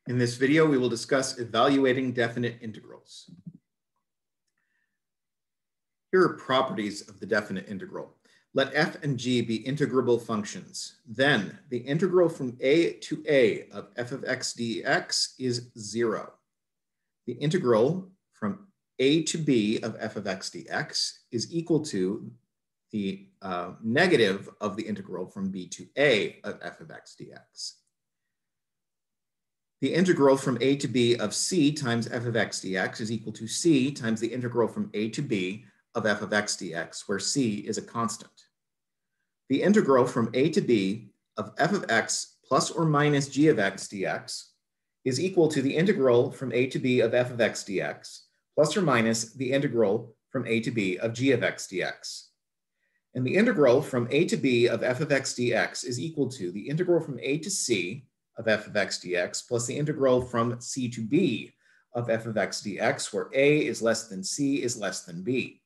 In this video, we will discuss evaluating definite integrals. Here are properties of the definite integral. Let f and g be integrable functions. Then the integral from a to a of f of x dx is 0. The integral from a to b of f of x dx is equal to the negative of the integral from b to a of f of x dx. The integral from a to b of c times f of x dx is equal to c times the integral from a to b of f of x dx, where c is a constant. The integral from a to b of f of x plus or minus g of x dx is equal to the integral from a to b of f of x dx plus or minus the integral from a to b of g of x dx. And the integral from a to b of f of x dx is equal to the integral from a to c of f of x dx plus the integral from c to b of f of x dx, where a is less than c is less than b.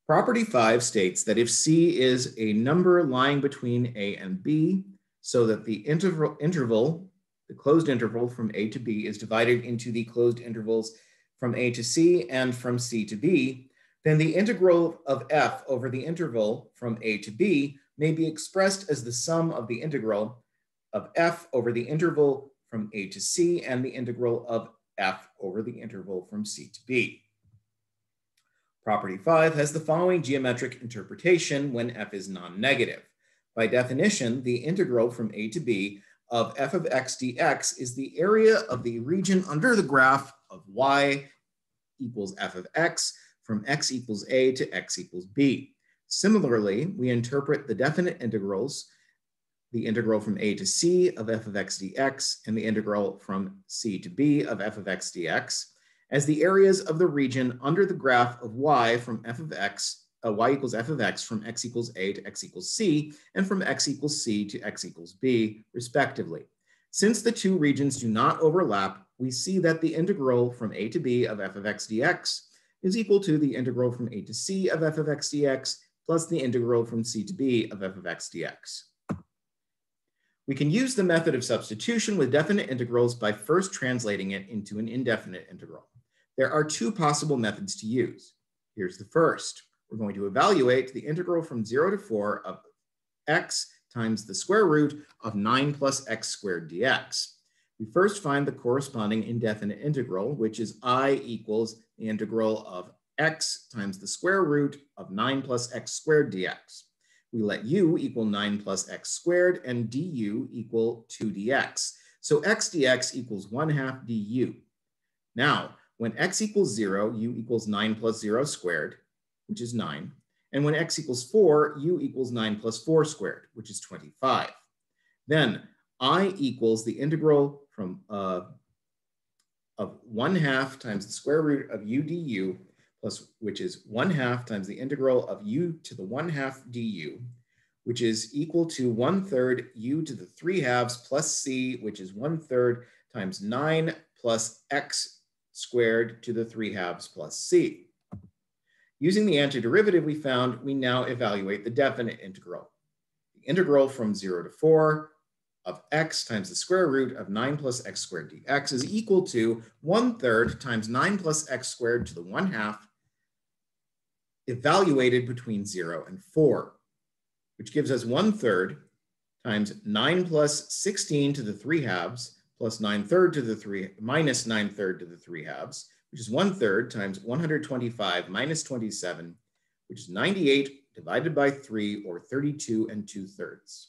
Property 5 states that if c is a number lying between a and b, so that the the closed interval from a to b is divided into the closed intervals from a to c and from c to b, then the integral of f over the interval from a to b may be expressed as the sum of the integral of f over the interval from a to c and the integral of f over the interval from c to b. Property 5 has the following geometric interpretation when f is non-negative. By definition, the integral from a to b of f of x dx is the area of the region under the graph of y equals f of x from x equals a to x equals b. Similarly, we interpret the definite integrals, the integral from a to c of f of x dx and the integral from c to b of f of x dx, as the areas of the region under the graph of y from f of x, y equals f of x from x equals a to x equals c, and from x equals c to x equals b, respectively. Since the two regions do not overlap, we see that the integral from a to b of f of x dx is equal to the integral from a to c of f of x dx plus the integral from c to b of f of x dx. We can use the method of substitution with definite integrals by first translating it into an indefinite integral. There are two possible methods to use. Here's the first. We're going to evaluate the integral from 0 to 4 of x times the square root of 9 plus x squared dx. We first find the corresponding indefinite integral, which is I equals the integral of x times the square root of 9 plus x squared dx. We let u equal 9 plus x squared and du equal 2 dx. So x dx equals 1/2 du. Now, when x equals 0, u equals 9 plus 0 squared, which is 9. And when x equals 4, u equals 9 plus 4 squared, which is 25. Then I equals the integral from of 1/2 times the square root of u du, plus, which is 1/2 times the integral of u to the 1/2 du, which is equal to 1/3 u to the 3/2 plus c, which is 1/3 times 9 plus x squared to the 3/2 plus c. Using the antiderivative we found, we now evaluate the definite integral. The integral from 0 to 4 of x times the square root of 9 plus x squared dx is equal to 1/3 times 9 plus x squared to the 1/2 evaluated between 0 and 4, which gives us 1/3 times 9 plus 16 to the 3/2 plus 9/3 to the 3 minus 9/3 to the 3/2, which is 1/3 times 125 minus 27, which is 98 divided by 3, or 32 2/3.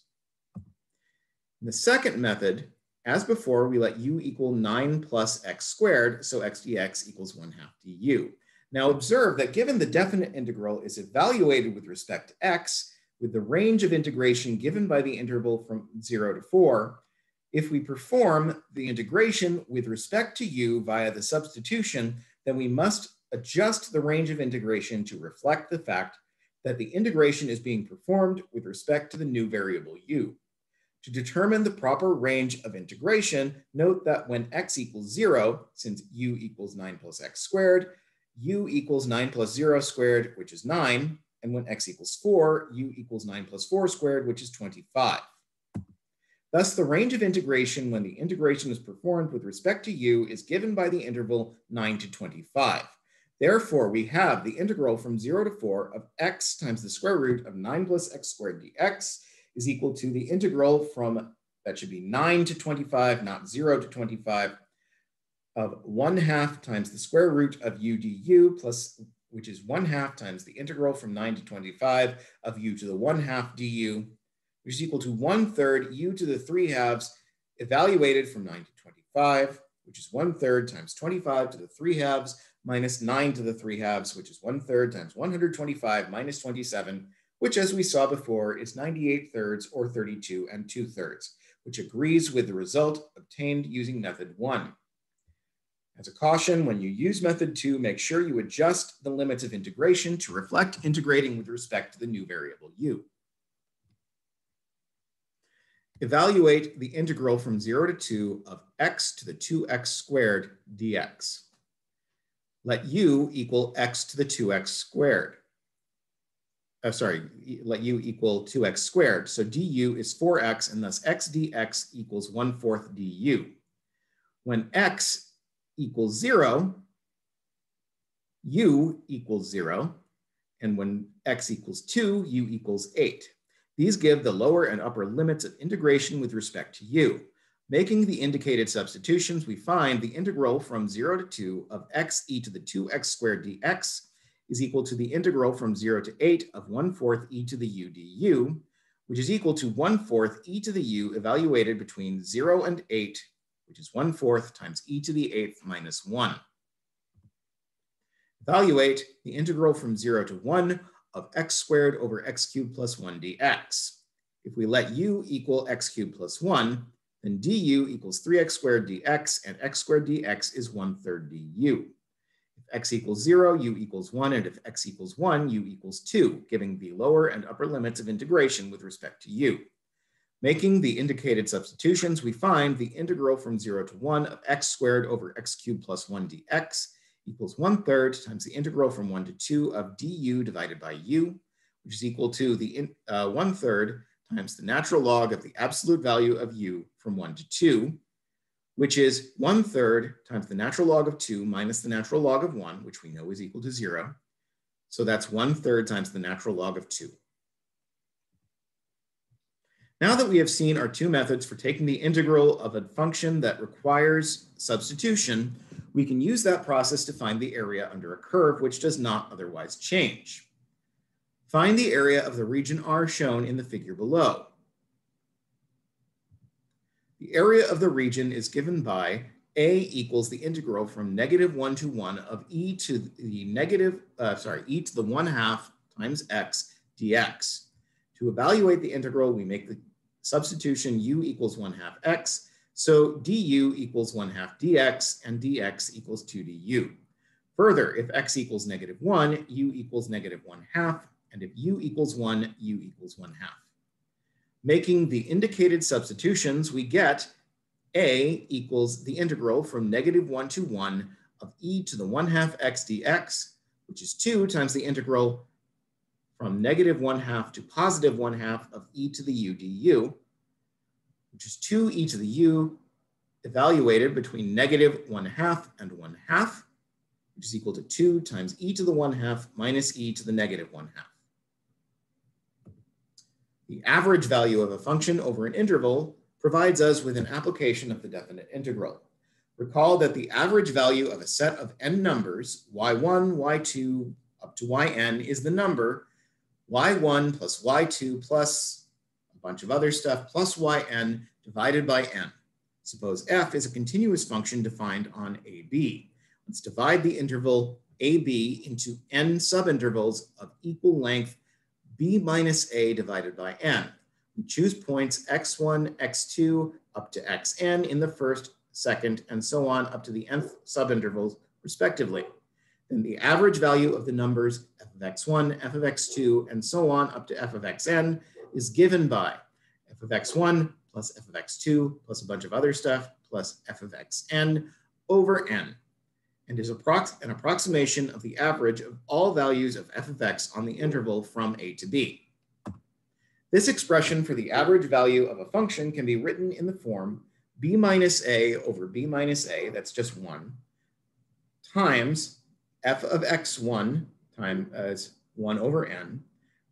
In the second method, as before, we let u equal 9 plus x squared, so x dx equals 1/2 du. Now observe that given the definite integral is evaluated with respect to x, with the range of integration given by the interval from 0 to 4, if we perform the integration with respect to u via the substitution, then we must adjust the range of integration to reflect the fact that the integration is being performed with respect to the new variable u. To determine the proper range of integration, note that when x equals 0, since u equals 9 plus x squared, u equals 9 plus 0 squared, which is 9, and when x equals 4, u equals 9 plus 4 squared, which is 25. Thus, the range of integration when the integration is performed with respect to u is given by the interval 9 to 25. Therefore, we have the integral from 0 to 4 of x times the square root of 9 plus x squared dx is equal to the integral from, that should be 9 to 25, not 0 to 25, of 1/2 times the square root of u du plus, which is 1/2 times the integral from 9 to 25 of u to the 1/2 du, which is equal to 1/3 u to the 3/2 evaluated from 9 to 25, which is 1/3 times 25 to the 3/2 minus 9 to the 3/2, which is 1/3 times 125 minus 27, which, as we saw before, is 98/3 or 32 2/3, which agrees with the result obtained using method 1. As a caution, when you use method 2, make sure you adjust the limits of integration to reflect integrating with respect to the new variable u. Evaluate the integral from 0 to 2 of x to the 2x squared dx. Let u equal x to the 2x squared. Let u equal 2x squared. So du is 4x, and thus x dx equals 1/4 du. When x equals 0, u equals 0, and when x equals 2, u equals 8. These give the lower and upper limits of integration with respect to u. Making the indicated substitutions, we find the integral from 0 to 2 of x e to the 2x squared dx is equal to the integral from 0 to 8 of 1/4 e to the u du, which is equal to 1/4 e to the u evaluated between 0 and 8, which is 1/4 times e to the 8th minus 1. Evaluate the integral from 0 to 1 of x squared over x cubed plus 1 dx. If we let u equal x cubed plus 1, then du equals 3x squared dx, and x squared dx is 1/3 du. If x equals 0, u equals 1, and if x equals 1, u equals 2, giving the lower and upper limits of integration with respect to u. Making the indicated substitutions, we find the integral from 0 to 1 of x squared over x cubed plus 1 dx equals 1/3 times the integral from 1 to 2 of du divided by u, which is equal to the 1/3 times the natural log of the absolute value of u from 1 to 2, which is 1/3 times the natural log of 2 minus the natural log of 1, which we know is equal to 0. So that's 1/3 times the natural log of 2. Now that we have seen our two methods for taking the integral of a function that requires substitution, we can use that process to find the area under a curve which does not otherwise change. Find the area of the region R shown in the figure below. The area of the region is given by A equals the integral from -1 to 1 of e to the e to the 1/2 times x dx. To evaluate the integral, we make the substitution u equals 1/2 x, so du equals 1/2 dx, and dx equals 2 du. Further, if x equals -1, u equals -1/2, and if u equals 1, u equals 1/2. Making the indicated substitutions, we get A equals the integral from -1 to 1 of e to the 1/2 x dx, which is 2 times the integral from -1/2 to +1/2 of e to the u du, which is 2 e to the u evaluated between -1/2 and 1/2, which is equal to 2 times e to the 1/2 minus e to the -1/2. The average value of a function over an interval provides us with an application of the definite integral. Recall that the average value of a set of n numbers, y1, y2, up to yn, is the number y1 plus y2 plus a bunch of other stuff plus yn divided by n. Suppose f is a continuous function defined on AB. Let's divide the interval AB into n subintervals of equal length b minus a divided by n. We choose points x1, x2, up to xn in the first, second, and so on up to the nth subintervals, respectively. Then the average value of the numbers f of x1, f of x2, and so on up to f of xn is given by f of x1 plus f of x2 plus a bunch of other stuff plus f of xn over n, and is an approximation of the average of all values of f of x on the interval from a to b. This expression for the average value of a function can be written in the form b minus a over b minus a, that's just 1, times f of x1 times 1 over n,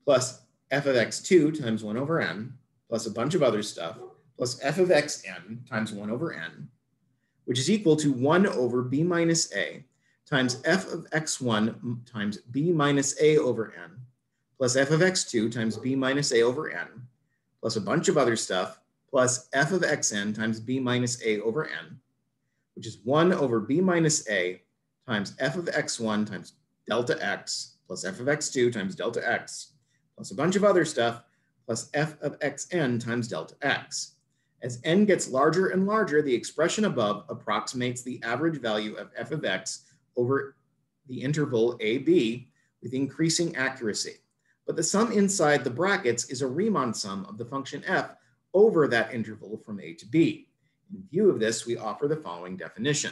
plus f of x2 times 1 over n, plus a bunch of other stuff, plus f of xn times 1 over n, which is equal to 1 over b minus a times f of x1 times b minus a over n, plus f of x2 times b minus a over n, plus a bunch of other stuff, plus f of xn times b minus a over n, which is 1 over b minus a times f of x1 times delta x, plus f of x2 times delta x, plus a bunch of other stuff, plus f of xn times delta x. As n gets larger and larger, the expression above approximates the average value of f of x over the interval ab with increasing accuracy. But the sum inside the brackets is a Riemann sum of the function f over that interval from a to b. In view of this, we offer the following definition.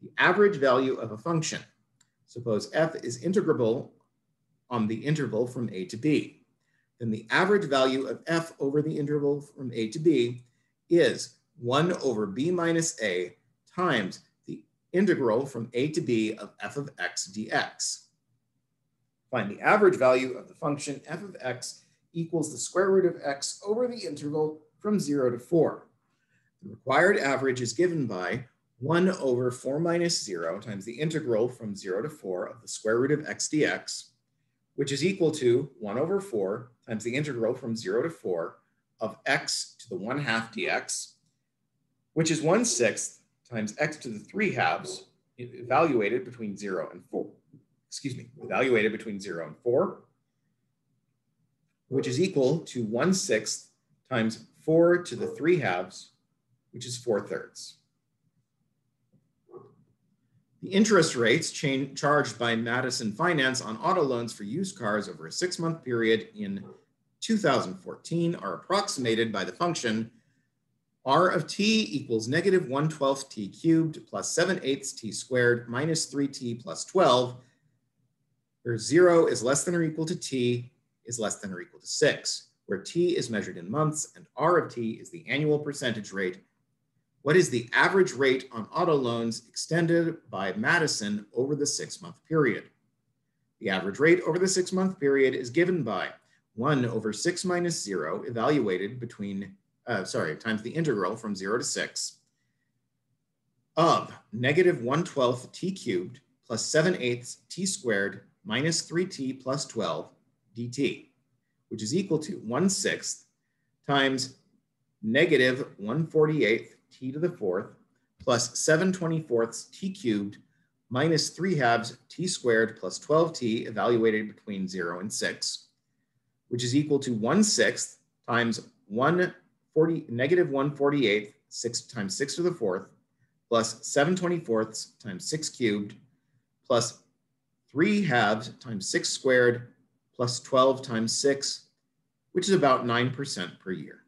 The average value of a function. Suppose f is integrable on the interval from a to b. Then the average value of f over the interval from a to b is 1 over b minus a times the integral from a to b of f of x dx. Find the average value of the function f of x equals the square root of x over the interval from 0 to 4. The required average is given by 1 over 4 minus 0 times the integral from 0 to 4 of the square root of x dx, which is equal to 1 over 4 times the integral from 0 to 4 of x to the 1/2 dx, which is 1/6 times x to the 3/2 evaluated between 0 and 4. Evaluated between 0 and 4, which is equal to 1/6 times 4 to the 3/2, which is 4/3. The interest rates charged by Madison Finance on auto loans for used cars over a 6-month period in 2014 are approximated by the function r of t equals negative 1/12 t cubed plus 7/8 t squared minus 3t plus 12, where 0 is less than or equal to t is less than or equal to 6, where t is measured in months and r of t is the annual percentage rate. What is the average rate on auto loans extended by Madison over the 6-month period? The average rate over the 6-month period is given by 1 over 6 minus 0 evaluated between, times the integral from 0 to 6 of negative 1/12 t cubed plus 7/8 t squared minus 3t plus 12 dt, which is equal to 1/6 times negative 1/48 t to the 4th plus 7/24 t cubed minus 3/2 t squared plus 12t evaluated between 0 and 6, which is equal to 1/6 times negative 1/48 times 6 to the 4th plus 7/24 times 6 cubed plus 3/2 times 6 squared plus 12 times 6, which is about 9% per year.